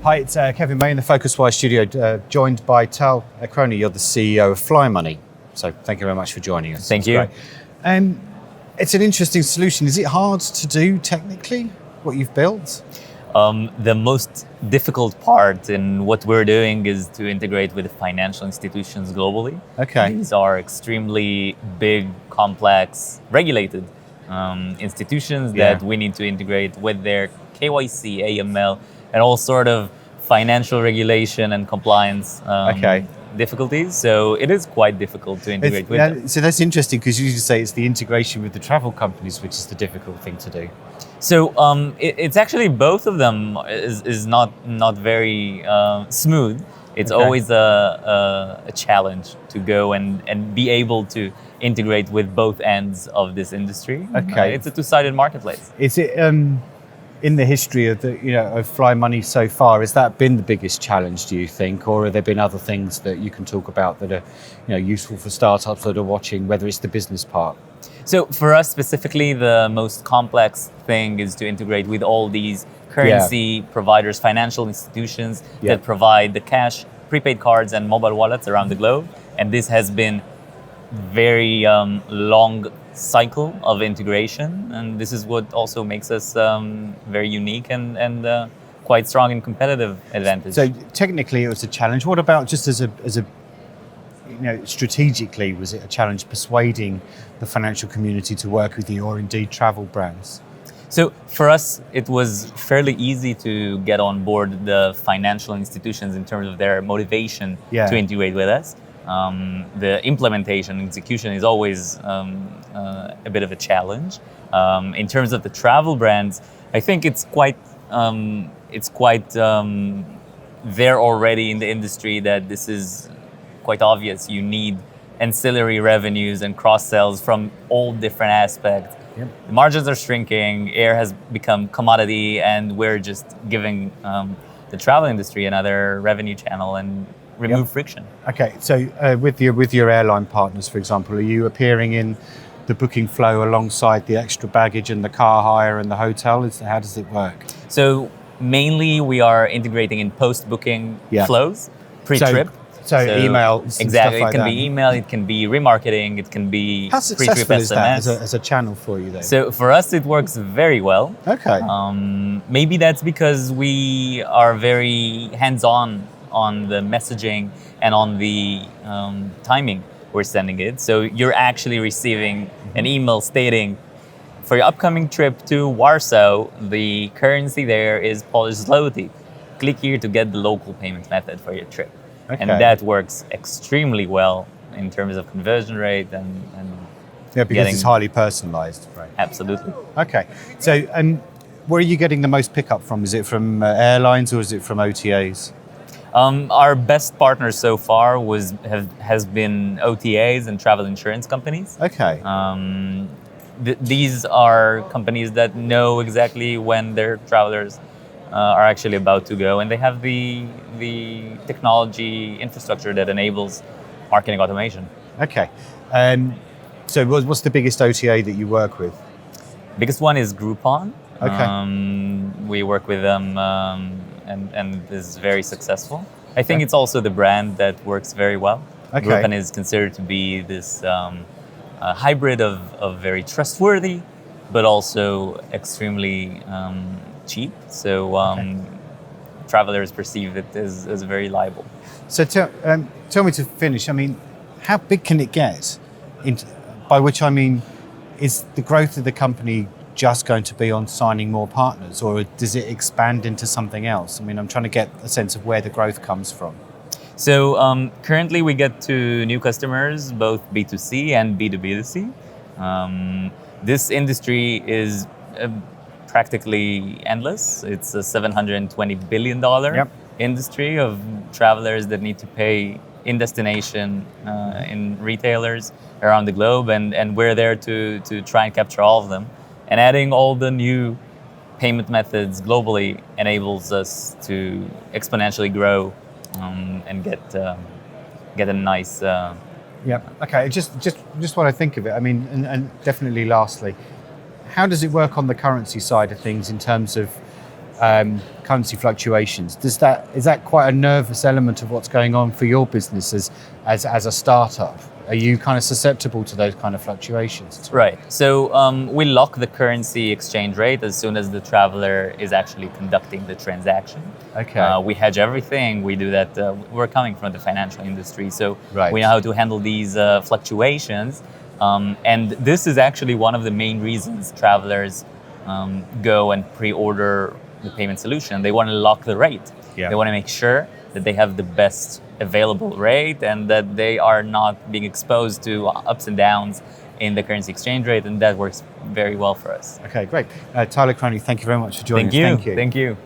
Hi, it's Kevin May in the PhocusWire studio, joined by Tal Ekroni. You're the CEO of Fly Money. So thank you very much for joining us. Thank you. Great. It's an interesting solution. Is it hard to do technically, what you've built? The most difficult part in what we're doing is to integrate with financial institutions globally. Okay. These are extremely big, complex, regulated institutions that we need to integrate with their KYC, AML, and all sort of financial regulation and compliance difficulties. So it is quite difficult to integrate with them. So that's interesting because you usually say it's the integration with the travel companies which is the difficult thing to do. So it's actually both of them is not very smooth. It's always a challenge to go and be able to integrate with both ends of this industry. Okay. It's a two-sided marketplace. Is it in the history of of Fly Money so far? Has that been the biggest challenge, do you think, or have there been other things that you can talk about that are useful for startups that are watching, whether it's the business part? So for us specifically, the most complex thing is to integrate with all these currency providers, financial institutions that provide the cash, prepaid cards, and mobile wallets around the globe. And this has been very long cycle of integration, and this is what also makes us very unique and quite strong in competitive advantage. So technically, it was a challenge. What about just as a strategically, was it a challenge persuading the financial community to work with you, or indeed travel brands? So for us, it was fairly easy to get on board the financial institutions in terms of their motivation to integrate with us. The implementation, execution is always a bit of a challenge. In terms of the travel brands, I think it's quite there already in the industry that this is quite obvious. You need ancillary revenues and cross-sells from all different aspects. Yep. The margins are shrinking, air has become commodity, and we're just giving the travel industry another revenue channel and remove friction. Okay, so with your airline partners, for example, are you appearing in the booking flow alongside the extra baggage and the car hire and the hotel? How does it work? So mainly we are integrating in post-booking flows, pre-trip. So email, exactly. Stuff like it can that. be email, it can be remarketing, it can be How successful is SMS. that as a channel for you, though? So for us, it works very well. Okay. Maybe that's because we are very hands-on on the messaging and on the timing we're sending it. So you're actually receiving an email stating, for your upcoming trip to Warsaw, the currency there is Polish zloty. Click here to get the local payment method for your trip. Okay. And that works extremely well in terms of conversion rate and because it's highly personalized. Right. Absolutely. Okay. So, where are you getting the most pickup from? Is it from airlines or is it from OTAs? Our best partners so far has been OTAs and travel insurance companies. Okay. These are companies that know exactly when their travelers are actually about to go, and they have the technology infrastructure that enables marketing automation. Okay. So what's the biggest OTA that you work with? Biggest one is Groupon. Okay. We work with them and is very successful. I think it's also the brand that works very well. Okay. Groupon is considered to be this hybrid of very trustworthy, but also extremely cheap. So travelers perceive it as very liable. So tell me to finish, I mean, how big can it get? By which I mean, is the growth of the company just going to be on signing more partners, or does it expand into something else? I mean, I'm trying to get a sense of where the growth comes from. So currently we get to new customers, both B2C and B2B2C. This industry is practically endless. It's a $720 billion industry of travelers that need to pay in destination in retailers around the globe, and we're there to try and capture all of them. And adding all the new payment methods globally enables us to exponentially grow and get a nice. Okay. Just what I think of it. I mean, and definitely lastly, how does it work on the currency side of things in terms of currency fluctuations. Is that quite a nervous element of what's going on for your business as a startup? Are you kind of susceptible to those kind of fluctuations? Right. So we lock the currency exchange rate as soon as the traveler is actually conducting the transaction. Okay. We hedge everything. We do that. We're coming from the financial industry, so Right. we know how to handle these fluctuations. And this is actually one of the main reasons travelers go and pre-order the payment solution. They want to lock the rate. Yeah. They want to make sure that they have the best available rate and that they are not being exposed to ups and downs in the currency exchange rate, and that works very well for us. Okay, great. Tyler Ekroni, thank you very much for joining us. Thank you.